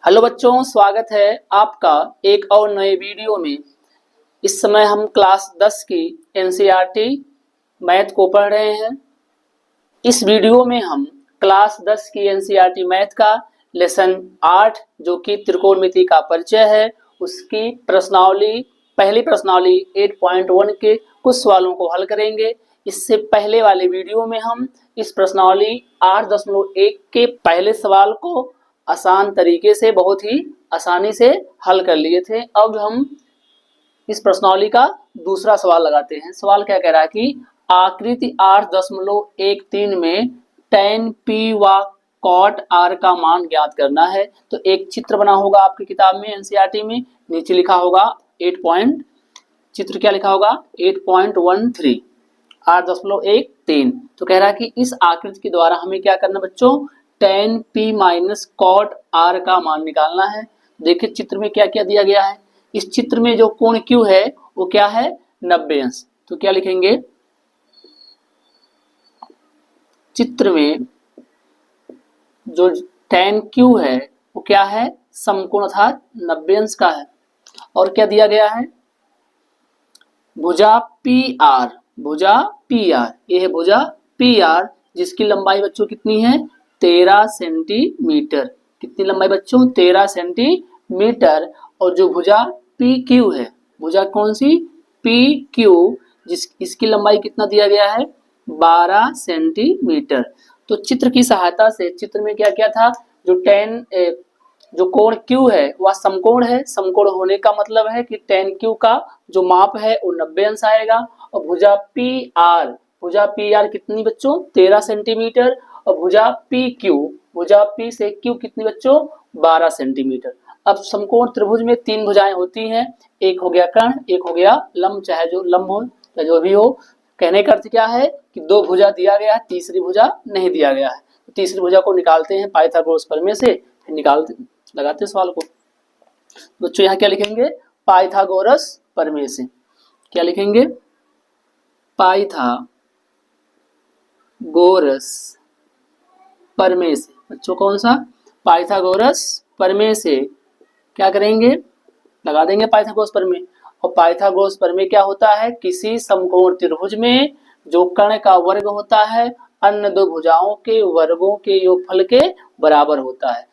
Hello बच्चों, स्वागत है आपका एक और नए वीडियो में। इस समय हम क्लास 10 की एनसीईआरटी मैथ को पढ़ रहे हैं। इस वीडियो में हम क्लास 10 की एनसीईआरटी मैथ का लेसन 8 जो कि त्रिकोणमिति का परिचय है, उसकी प्रश्नावली पहली प्रश्नावली 8.1 के कुछ सवालों को हल करेंगे। इससे पहले वाले वीडियो में हम इस प्रश्नावली 8.1 के पहले सवाल को आसान तरीके से बहुत ही आसानी से हल कर लिए थे। अब हम इस प्रश्नावली का दूसरा सवाल लगाते हैं। सवाल क्या कह रहा है कि आकृति 8.13 में tan p व cot r का मान ज्ञात करना है। तो एक चित्र बना होगा आपकी किताब में एनसीईआरटी में, नीचे लिखा होगा चित्र क्या लिखा होगा 8.13 8.13। तो कह रहा है कि इस आकृति के द्वारा हमें क्या करना बच्चों, tan p minus cot r का मान निकालना है। देखिए चित्र में क्या क्या दिया गया है। इस चित्र में जो कोण Q है वो क्या है 90 अंश। तो क्या लिखेंगे, चित्र में जो tan Q है वो क्या है समकोण अर्थात 90 अंश का है। और क्या दिया गया है, भुजा PR, ये है भुजा PR जिसकी लंबाई बच्चों कितनी है 13 सेंटीमीटर। कितनी लंबाई बच्चों 13 सेंटीमीटर। और जो भुजा PQ है, भुजा कौन सी PQ, इसकी लंबाई कितना दिया गया है 12 सेंटीमीटर। तो चित्र की सहायता से चित्र में क्या क्या था, जो कोण Q है वह समकोण है। समकोण होने का मतलब है कि tan Q का जो माप है वो 90 अंश आएगा। और भुजा PR कितनी बच्चों 13 सेंटीमीटर। और भुजा P से Q कितनी बच्चों 12 सेंटीमीटर। अब समकोण त्रिभुज में तीन भुजाएं होती हैं, एक हो गया कर्ण, एक हो गया लंब, चाहे जो लंब हो चाहे जो भी हो। कहने का अर्थ क्या है कि दो भुजा दिया गया है, तीसरी भुजा नहीं दिया गया है। तो तीसरी भुजा को निकालते हैं पाइथागोरस प्रमेय से, फिर लगाते हैं सवाल को। बच्चों यहाँ क्या लिखेंगे, पाइथागोरस प्रमेय से। क्या लिखेंगे, पाइथागोरस प्रमेय से। बच्चों कौन सा, पाइथागोरस प्रमेय से क्या करेंगे, लगा देंगे पाइथागोरस प्रमेय। और पाइथागोरस प्रमेय क्या होता है, किसी समकोण त्रिभुज में जो कर्ण का वर्ग होता है अन्य दो भुजाओं के वर्गों के योगफल के बराबर होता है।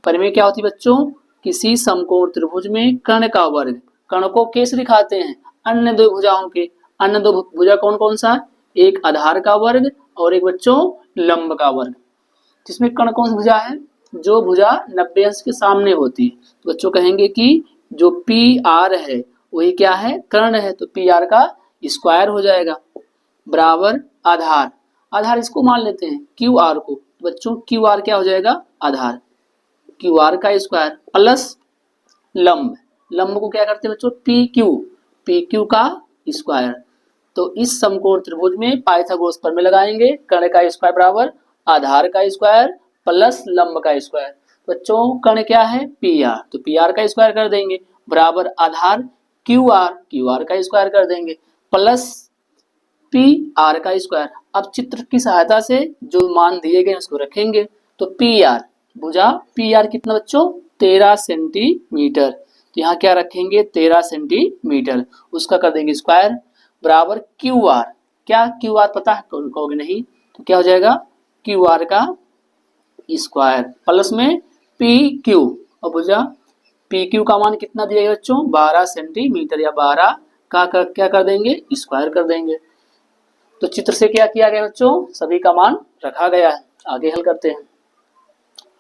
प्रमेय क्या होती है बच्चों, किसी समकोण त्रिभुज में कर्ण का वर्ग, कर्ण को कैसे दिखाते हैं अन्य दो भुजाओं के, अन्य दो भुजा कौन कौन सा, एक आधार का वर्ग और एक बच्चों लंब का वर्ग। जिसमें कर्ण कौन सी भुजा है, जो भुजा 90 अंश के सामने होती है। तो बच्चों कहेंगे कि जो PR है वही क्या है कर्ण है। तो PR का स्क्वायर हो जाएगा बराबर आधार इसको मान लेते हैं QR को। तो बच्चों QR क्या हो जाएगा आधार, QR का स्क्वायर प्लस लंब को क्या करते हैं बच्चों PQ का स्क्वायर। तो इस समकोण त्रिभुज में पाइथागोरस प्रमेय लगाएंगे, कर्ण का स्क्वायर बराबर आधार का स्क्वायर प्लस लंब का स्क्वायर। बच्चों कर्ण क्या है PR, तो PR का स्क्वायर कर देंगे बराबर आधार QR का स्क्वायर कर देंगे प्लस PR का स्क्वायर। अब चित्र की सहायता से जो मान दिए गए उसको रखेंगे। तो PR भुजा PR कितना बच्चों 13 सेंटीमीटर। तो यहाँ क्या रखेंगे 13 सेंटीमीटर, उसका कर देंगे स्क्वायर बराबर QR। क्या QR पता है कहोगे नहीं, तो क्या हो जाएगा QR का स्क्वायर प्लस में PQ। और भुजा PQ का मान कितना दिया गया बच्चों 12 सेंटीमीटर, या 12 का क्या कर देंगे स्क्वायर कर देंगे। तो चित्र से क्या किया गया बच्चों, सभी का मान रखा गया है। आगे हल करते हैं।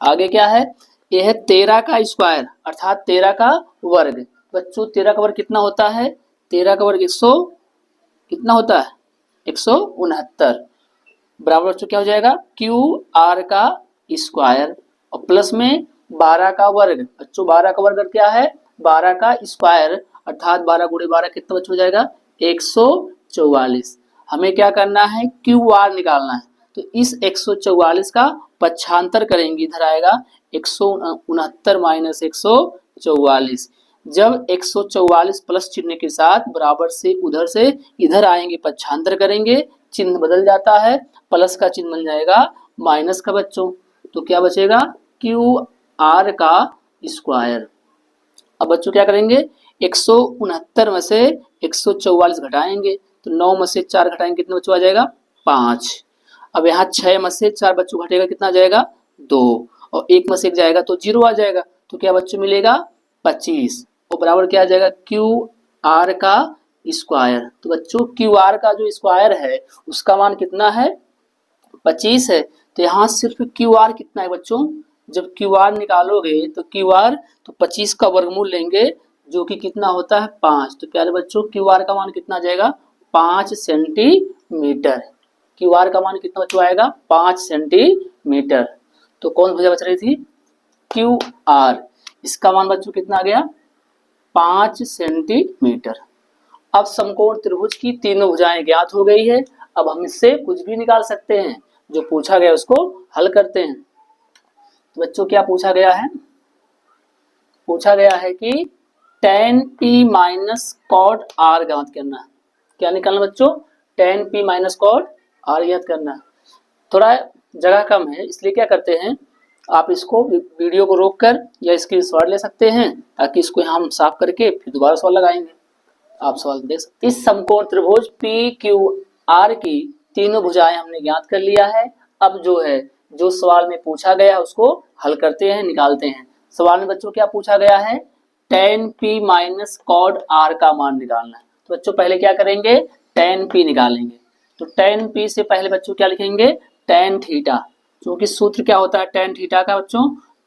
आगे क्या है, यह है 13 का स्क्वायर अर्थात 13 का वर्ग। बच्चों 13 का वर्ग कितना होता है, 13 का वर्ग 100 कितना होता है 169 बराबर बच्चों क्या हो जाएगा QR का स्क्वायर और प्लस में 12 का वर्ग। बच्चों 12 का वर्ग क्या है 12 का स्क्वायर अर्थात 12 गुणे 12 कितना बच्चों हो जाएगा 144। हमें क्या करना है QR निकालना है। तो इस 144 का पक्षांतर करेंगे, इधर आएगा 169 माइनस 144। जब 144 प्लस चिन्ह के साथ बराबर से उधर से इधर आएंगे, पक्षांतर करेंगे, चिन्ह बदल जाता है, प्लस का चिन्ह बन जाएगा माइनस का बच्चों। तो क्या बचेगा QR का स्क्वायर। अब बच्चों क्या करेंगे, 169 में से 144 घटाएंगे तो 9 में से 4 घटाएंगे कितना बच्चों आ जाएगा 5। अब यहाँ 6 में से 4 बच्चों घटेगा कितना आ जाएगा 2, और 1 में से 1 जाएगा तो 0 आ जाएगा, तो क्या बच्चों मिलेगा 25, और बराबर क्या आ जाएगा क्यू आर का स्क्वायर। तो बच्चों क्यू आर का जो स्क्वायर है उसका मान कितना है 25 है। तो यहाँ सिर्फ क्यू आर कितना है बच्चों, जब क्यू आर निकालोगे तो क्यू आर तो 25 का वर्गमूल लेंगे जो कि कितना होता है 5। तो प्यारे बच्चों क्यू आर का मान कितना आ जाएगा 5 सेंटीमीटर। क्यू आर का मान कितना बच्चों आएगा 5 सेंटीमीटर। तो कौन भुजा बच रही थी क्यू आर, इसका मान बच्चों कितना आ गया 5 सेंटीमीटर। अब समकोण त्रिभुज की तीनों भुजाएं ज्ञात हो गई है। अब हम इससे कुछ भी निकाल सकते हैं, जो पूछा गया उसको हल करते हैं। तो बच्चों क्या पूछा गया है, पूछा गया है कि tan p minus cot r ज्ञात करना। क्या निकालना बच्चों tan p minus cot r ज्ञात करना। थोड़ा जगह कम है इसलिए क्या करते हैं, आप इसको वीडियो को रोककर या स्क्रीनशॉट ले सकते हैं ताकि इसको हम साफ करके फिर दोबारा सवाल लगाएंगे। आप सवाल देख सकते हैं। इस समकोण त्रिभुज पी क्यू आर की तीनों भुजाएं हमने ज्ञात कर लिया है। अब जो है जो सवाल में पूछा गया है उसको हल करते हैं, निकालते हैं। सवाल में बच्चों क्या पूछा गया है tan p minus cot r का मान निकालना है। तो बच्चों पहले क्या करेंगे tan p निकालेंगे। तो tan p से पहले बच्चों क्या लिखेंगे tan थीटा, क्योंकि सूत्र क्या होता है tan थीटा का बच्चों,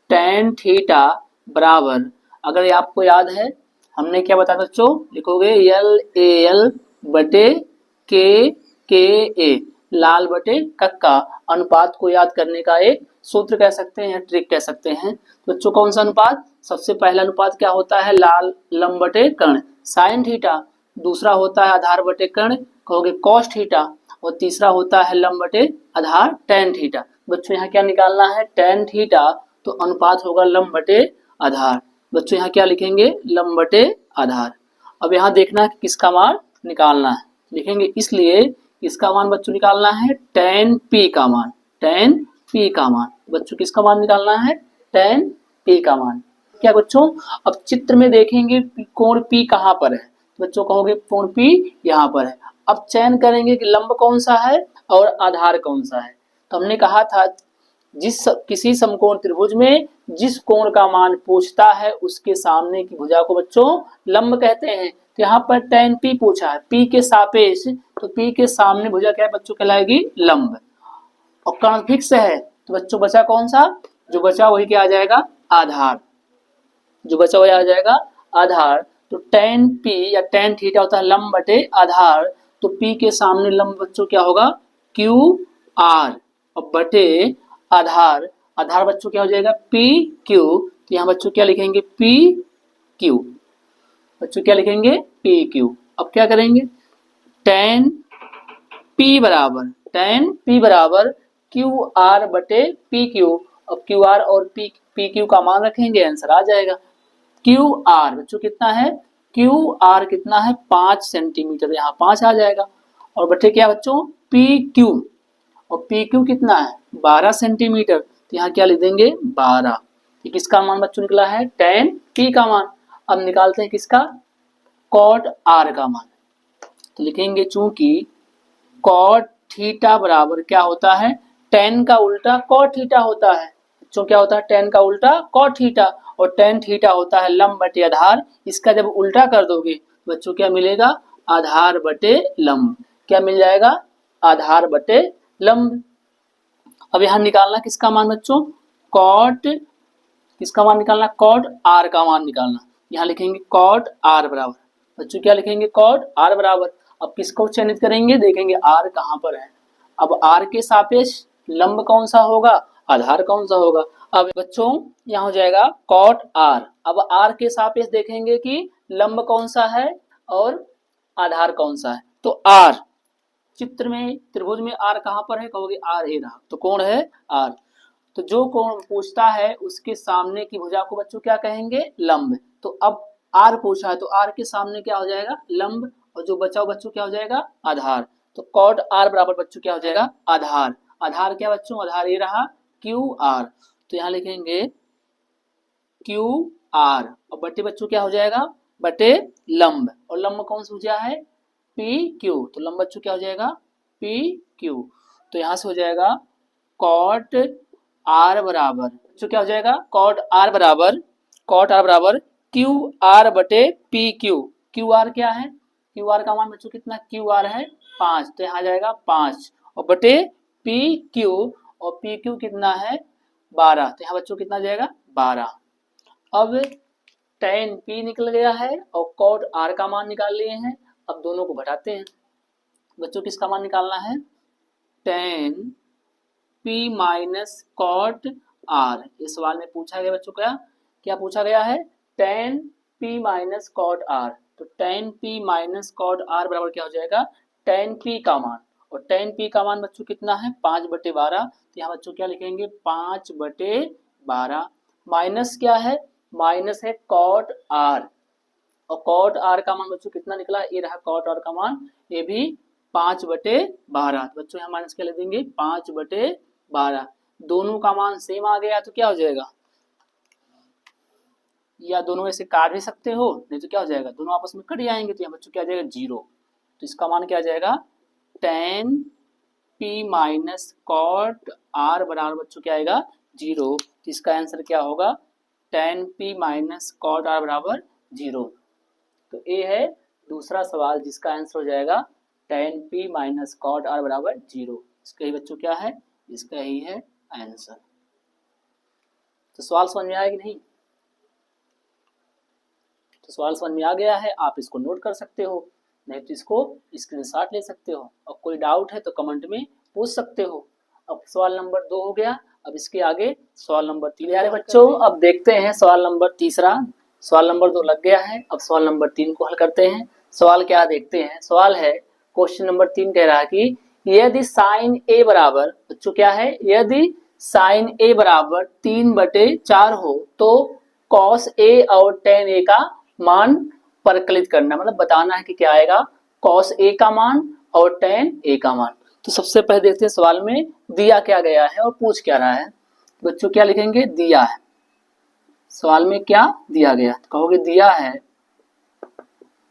tan थीटा बराबर, अगर ये आपको याद है हमने क्या बताया बच्चों, लिखोगे एल ए एल बटे के ए, लाल बटे कक्का। अनुपात को याद करने का एक सूत्र कह सकते हैं, ट्रिक कह सकते हैं। तो बच्चों कौन सा अनुपात, सबसे पहला अनुपात क्या होता है लाल लंब बटे कर्ण साइन थीटा, दूसरा होता है आधार बटे कर्ण कहोगे कॉस थीटा, और तीसरा होता है लंब बटे आधार टेन थीटा। बच्चों यहाँ क्या निकालना है टेन थीटा, तो अनुपात होगा लंब बटे आधार। बच्चों यहाँ क्या लिखेंगे लंब बटे आधार। अब यहाँ देखना है किसका मान निकालना है, लिखेंगे इसलिए इसका मान बच्चों निकालना है tan p का मान, tan p का मान। बच्चों किसका मान निकालना है tan p का मान। क्या बच्चों अब चित्र में देखेंगे कोण p कहाँ पर है, बच्चों कहोगे कोण p यहाँ पर है। अब चयन करेंगे कि लंब कौन सा है और आधार कौन सा है। तो हमने कहा था किसी समकोण त्रिभुज में जिस कोण का मान पूछता है उसके सामने की भुजा को बच्चों लंब कहते हैं। तो यहाँ पर tan p पूछा है, p के सापेक्ष, तो p के सामने भुजा क्या है बच्चों कहलाएगी लंब, और कर्ण फिक्स है तो बच्चों बचा कौन सा, जो बचा वही क्या आ जाएगा आधार, जो बचा वही आ जाएगा आधार। तो tan p या tan थीटा होता है लंब बटे आधार, तो p के सामने लंब बच्चों क्या होगा क्यू आर, और बटे आधार, आधार बच्चों क्या हो जाएगा पी क्यू। तो यहाँ बच्चों क्या लिखेंगे पी क्यू, बच्चों क्या लिखेंगे पी क्यू। अब क्या करेंगे tan p बराबर क्यू आर बटे पी क्यू। अब क्यू आर और पी क्यू का मान रखेंगे आंसर आ जाएगा। क्यू आर बच्चों कितना है, क्यू आर कितना है 5 सेंटीमीटर, यहाँ 5 आ जाएगा, और बटे क्या बच्चों पी क्यू, और पी क्यू कितना है 12 सेंटीमीटर, तो यहाँ क्या लिख देंगे 12। किसका मान बच्चों निकला है tan p का मान। अब निकालते हैं किसका cot r का मान। तो लिखेंगे चूंकि cot थीटा बराबर क्या होता है tan का उल्टा cot थीटा होता है। बच्चों क्या होता है tan का उल्टा cot थीटा, और tan थीटा होता है लंब बटे आधार। इसका जब उल्टा कर दोगे बच्चों क्या मिलेगा आधार बटे लंब, क्या मिल जाएगा आधार बटे लंब। अब यहाँ निकालना किसका मान बच्चों कॉट, किसका मान निकालना कॉट आर का मान निकालना। यहाँ लिखेंगे कॉट आर बराबर, बच्चों क्या लिखेंगे कॉट आर बराबर। अब किसको चयनित करेंगे, देखेंगे आर कहाँ पर है। अब आर के सापेक्ष लंब कौन सा होगा, आधार कौन सा होगा। अब बच्चों यहाँ हो जाएगा कॉट आर। अब आर के सापेक्ष देखेंगे कि लंब कौन सा है और आधार कौन सा है। तो आर चित्र में त्रिभुज में आर कहाँ पर है, कहोगे आर ही रहा, तो कौन है आर। तो जो कोण पूछता है उसके सामने की भुजा को बच्चों क्या कहेंगे लंब। तो अब आर पूछा है तो आर के सामने क्या हो जाएगा लंब, और जो बचा बच्चों क्या हो जाएगा आधार। तो कॉट आर बराबर बच्चों क्या हो जाएगा आधार। आधार क्या बच्चों, आधार ये रहा क्यू आर। तो यहाँ लिखेंगे क्यू आर, और बटे बच्चों क्या हो जाएगा, बटे लंब, और लंब कौन सा भुजा है, पी क्यू, तो लंब बच्चों क्या हो जाएगा, पी क्यू। तो यहां से हो जाएगा कॉट आर बराबर बच्चों क्या हो जाएगा, कॉट आर बराबर क्यू आर बटे पी क्यू। क्यू आर क्या है, क्यू आर का मान बच्चों कितना, क्यू आर है 5, तो यहाँ जाएगा 5, और बटे पी क्यू, और पी क्यू कितना है 12, तो यहाँ बच्चों कितना जाएगा 12। अब tan p निकल गया है और cot r का मान निकाल लिए हैं। अब दोनों को घटाते हैं बच्चों, किसका मान निकालना है, tan p minus cot r। इस सवाल में पूछा गया बच्चों क्या पूछा गया है, tan p minus cot r। तो tan p minus cot r बराबर क्या हो जाएगा, tan p का मान, और tan p का मान बच्चों कितना है 5/12, तो यहाँ बच्चों क्या लिखेंगे 5/12, माइनस क्या है, माइनस है कॉट आर, और कॉट आर का मान बच्चों कितना निकला, ये रहा कॉट आर का मान, ये भी 5/12। तो बच्चों यहाँ माइनस क्या लिख देंगे 5/12। दोनों का मान सेम आ गया तो क्या हो जाएगा, या दोनों में से काट भी सकते हो, नहीं तो क्या हो जाएगा दोनों आपस में कट जाएंगे, तो यहाँ बच्चों क्या आ जाएगा 0। तो इसका मान क्या आ जाएगा, tan p minus cot r बराबर बच्चों क्या आएगा 0। तो इसका आंसर क्या होगा, tan p minus cot r बराबर 0। तो ये है दूसरा सवाल जिसका आंसर हो जाएगा tan p minus cot r बराबर 0। इसका ही बच्चों क्या है, इसका ही है आंसर। तो सवाल समझ में आया कि नहीं, तो सवाल समझ में आ गया है, आप इसको नोट कर सकते हो, नहीं तो इसको स्क्रीनशॉट ले सकते हो, और कोई डाउट है तो कमेंट में पूछ सकते हो। अब सवाल नंबर 2 हो गया, अब इसके आगे सवाल नंबर 3। यार बच्चों अब देखते हैं सवाल नंबर तीसरा, सवाल नंबर 2 लग गया है, अब सवाल नंबर 3 को हल करते हैं। सवाल क्या देखते हैं, सवाल है क्वेश्चन नंबर 3 कह रहा है कि यदि साइन ए बराबर बच्चों क्या है, यदि साइन ए बराबर 3/4 हो तो कॉस ए और टेन ए का मान परिकलित करना, मतलब बताना है कि क्या आएगा, कॉस ए का मान और टेन ए का मान। तो सबसे पहले देखते हैं सवाल में दिया क्या गया है और पूछ क्या रहा है। बच्चों क्या लिखेंगे, दिया है, सवाल में क्या दिया गया, तो कहोगे दिया है,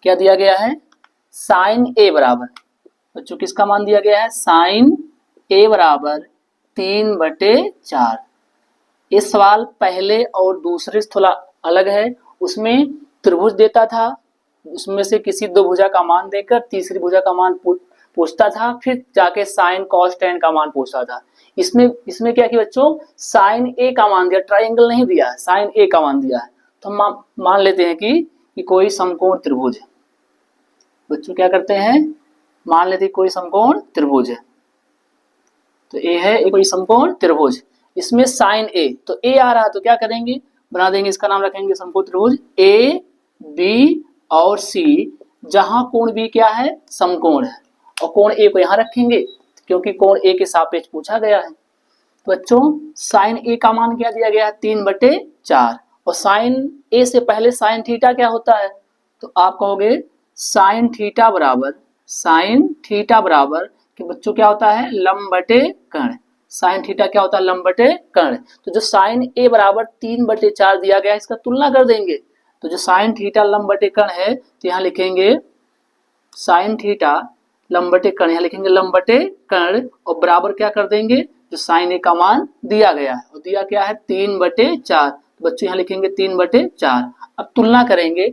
क्या दिया गया है, साइन ए बराबर बच्चों किसका मान दिया गया है, साइन ए बराबर 3/4। ये सवाल पहले और दूसरे से थोड़ा अलग है, उसमें त्रिभुज देता था, उसमें से किसी दो भुजा का मान देकर तीसरी भुजा का मान पूछता था, फिर जाके साइन कॉस टेन का मान पूछता था। इसमें क्या किया बच्चों, साइन ए का मान दिया, ट्रायंगल नहीं दिया है, साइन ए का मान दिया है। तो हम मान लेते हैं कि कोई समकोण त्रिभुज है, बच्चों क्या करते हैं, मान लेते हैं कोई समकोण त्रिभुज है, तो ए है कोई समकोण त्रिभुज, इसमें साइन ए, तो ए आ रहा तो क्या करेंगे, बना देंगे, इसका नाम रखेंगे समकोण त्रिभुज ए बी और सी, जहां कोण बी क्या है समकोण है, और कोण ए को यहां रखेंगे क्योंकि कोण ए के सापेक्ष पूछा गया है। तो बच्चों साइन ए का मान क्या दिया गया है 3/4, और साइन ए से पहले साइन थीटा क्या होता है, तो आप कहोगे साइन थीटा बराबर कि बच्चों क्या होता है लंब बटे कर्ण, साइन थीटा क्या होता है लंब बटे कर्ण। तो जो साइन ए बराबर 3/4 दिया गया है इसका तुलना कर देंगे, तो जो साइन थीटा लंब बटे कर्ण है तो यहाँ लिखेंगे साइन थीटा लंब बटे कर्ण, यहाँ लिखेंगे लंब बटे कर्ण, और बराबर क्या कर देंगे जो साइन ए का मान दिया गया है, और दिया क्या है 3/4, तो बच्चों यहाँ लिखेंगे 3/4। अब तुलना करेंगे,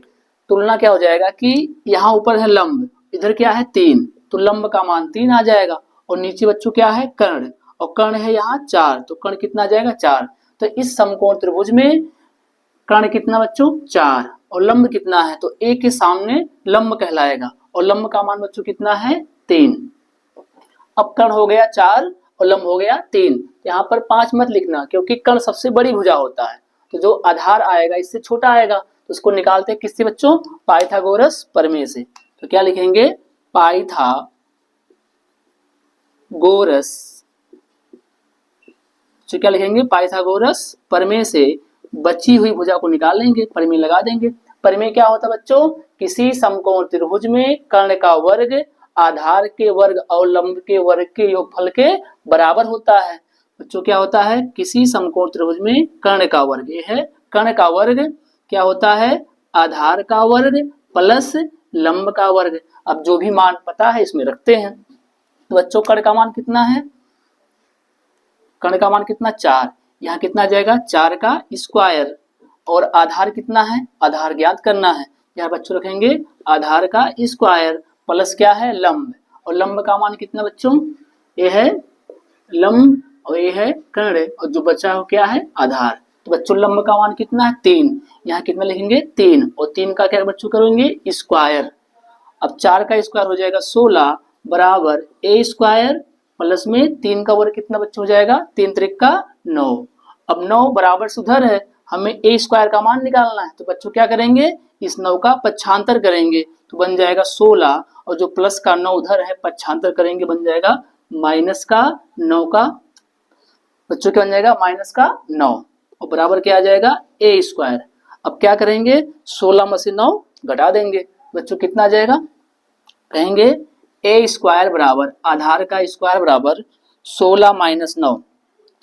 तुलना क्या हो जाएगा कि यहाँ ऊपर है लंब, इधर क्या है 3, तो लंब का मान 3 आ जाएगा, और नीचे बच्चों क्या है कर्ण, और कर्ण है यहाँ 4, तो कर्ण कितना आ जाएगा 4। तो इस समकोण त्रिभुज में कर्ण कितना बच्चों 4, और लंब कितना है, तो ए के सामने लंब कहलाएगा, और लंब का मान बच्चों कितना है 3। अब कर्ण हो गया 4 और लंब हो गया 3, यहाँ पर 5 मत लिखना क्योंकि कर्ण सबसे बड़ी भुजा होता है, तो जो आधार आएगा इससे छोटा आएगा, तो उसको निकालते हैं किससे बच्चों, पाइथागोरस प्रमेय से। तो क्या लिखेंगे पाइथागोरस, तो क्या लिखेंगे पाइथागोरस प्रमेय से बची हुई भुजा को निकाल लेंगे, प्रमेय लगा देंगे। प्रमेय क्या होता है बच्चों, किसी समकोण त्रिभुज में कर्ण का वर्ग आधार के वर्ग और लंब के वर्ग के योगफल के बराबर होता है। बच्चों क्या होता है, किसी समकोण त्रिभुज में कर्ण का वर्ग, ये है कर्ण का वर्ग क्या होता है, आधार का वर्ग प्लस लंब का वर्ग। अब जो भी मान पता है इसमें रखते हैं। तो बच्चों कर्ण का मान कितना है, कर्ण का मान कितना 4, यहाँ कितना जाएगा 4 का स्क्वायर, और आधार कितना है, आधार ज्ञात करना है, यहाँ बच्चों रखेंगे आधार का स्क्वायर प्लस क्या है लंब, और लंब का मान कितना बच्चों, ये है लंब और ये है कर्ण, और जो बचा हो क्या है आधार। तो बच्चों लंब का मान कितना है 3, यहाँ कितना लिखेंगे 3, और 3 का क्या बच्चों करेंगे स्क्वायर। अब 4 का स्क्वायर हो जाएगा 16 बराबर ए स्क्वायर प्लस में 3 का वर्ग कितना बच्चों हो जाएगा 3 त्रिक का 9। अब 9 बराबर से उधर है, हमें ए स्क्वायर का मान निकालना है, तो बच्चों क्या करेंगे इस 9 का पक्षांतर करेंगे, तो बन जाएगा 16, और जो प्लस का 9 उधर है पक्षांतर करेंगे बन जाएगा माइनस का 9 का, बच्चों क्या बन जाएगा माइनस का 9, और बराबर क्या आ जाएगा ए स्क्वायर। अब क्या करेंगे 16 में से 9 घटा देंगे, बच्चों कितना आ जाएगा, कहेंगे ए स्क्वायर बराबर आधार का स्क्वायर बराबर 16 माइनस 9,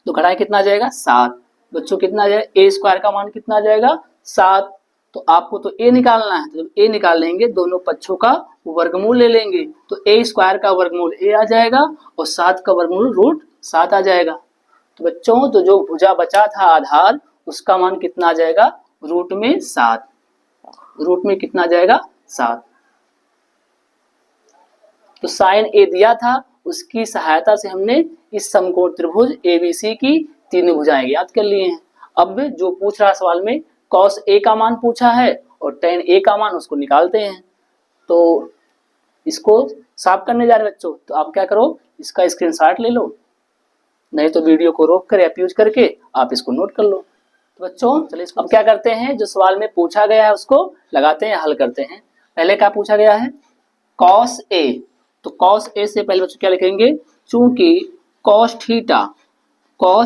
तो घटाए कितना आ जाएगा 7। बच्चों कितना आ जाएगा ए स्क्वायर का मान कितना आ जाएगा 7। तो आपको तो ए निकालना है, तो जब ए निकाल लेंगे दोनों पक्षों का वर्गमूल ले लेंगे, तो ए स्क्वायर का वर्गमूल ए आ जाएगा और 7 का वर्गमूल रूट 7 आ जाएगा। तो बच्चों तो जो भुजा बचा था आधार उसका मान कितना आ जाएगा रूट में 7, रूट में कितना आ जाएगा 7। तो साइन ए दिया था, उसकी सहायता से हमने इस समकोण त्रिभुज एबीसी की तीनों भुजाएं याद कर लिए हैं। अब जो पूछ रहा सवाल में कॉस ए का मान पूछा है और टेन ए का मान, उसको निकालते हैं। तो इसको साफ करने जा रहे बच्चों, तो आप क्या करो इसका स्क्रीनशॉट ले लो, नहीं तो वीडियो को रोक कर या पॉज करके आप इसको नोट कर लो। तो बच्चों चलिए अब क्या करते हैं, जो सवाल में पूछा गया है उसको लगाते हैं, हल करते हैं। पहले क्या पूछा गया है कॉस ए, तो कॉस ए से पहले बच्चों क्या लिखेंगे, चूंकि कॉस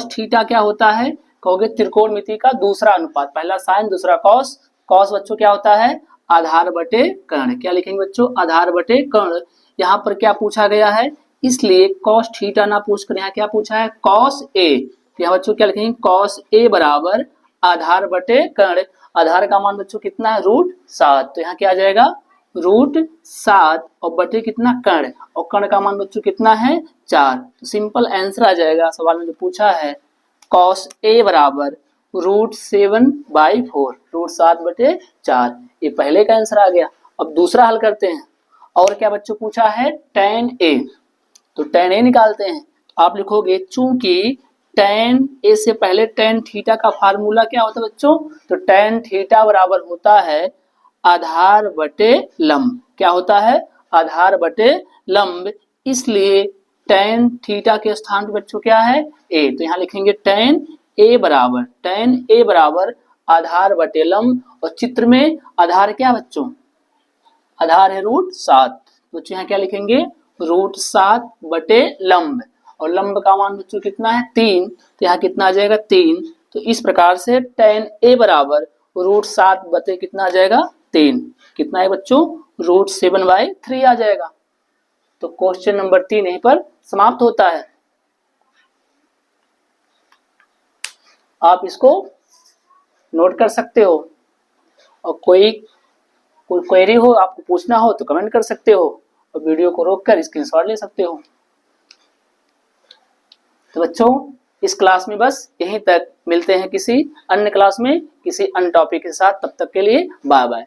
थीटा क्या होता है, कहोगे त्रिकोणमिति का दूसरा अनुपात, पहला साइन दूसरा कॉस, कॉस बच्चों क्या होता है आधार बटे कर्ण, क्या लिखेंगे बच्चों आधार बटे कर्ण। यहाँ पर क्या पूछा गया है, इसलिए कॉस थीटा ना पूछकर यहाँ क्या पूछा है कॉस ए, तो यहाँ बच्चों क्या लिखेंगे कॉस ए बराबर आधार बटे कर्ण, आधार का मान बच्चों कितना है रूट 7, तो यहाँ क्या आ जाएगा रूट 7 और बटे कितना कर्ण, और कर्ण का मान बच्चों कितना है 4, तो सिंपल आंसर आ जाएगा सवाल में जो पूछा है कॉस ए बराबर रूट 7/4, रूट 7 बटे 4, ये पहले का आंसर आ गया। अब दूसरा हल करते हैं, और क्या बच्चों पूछा है tan ए, तो tan ए निकालते हैं। आप लिखोगे चूंकि tan ए से पहले tan थीटा का फार्मूला क्या होता है बच्चों, तो tan थीटा बराबर होता है आधार बटे लंब, क्या होता है आधार बटे लंब, इसलिए tan थीटा के स्थान पर बच्चों क्या है a, तो यहाँ लिखेंगे tan ए बराबर आधार बटे लंब, और चित्र में आधार क्या बच्चों आधार है रूट 7, तो यहाँ क्या लिखेंगे रूट 7 बटे लंब, और लंब का मान बच्चों कितना है 3, तो यहाँ कितना आ जाएगा 3, तो इस प्रकार से tan ए बराबर रूट 7 बटे कितना आ जाएगा 3, कितना है बच्चों रूट 7/3 आ जाएगा। तो क्वेश्चन नंबर 3 यहीं पर समाप्त होता है। आप इसको नोट कर सकते हो, और कोई क्वेरी हो आपको पूछना हो तो कमेंट कर सकते हो, और वीडियो को रोककर स्क्रीनशॉट ले सकते हो। तो बच्चों इस क्लास में बस यहीं तक, मिलते हैं किसी अन्य क्लास में किसी अन्य टॉपिक के साथ, तब तक के लिए बाय बाय।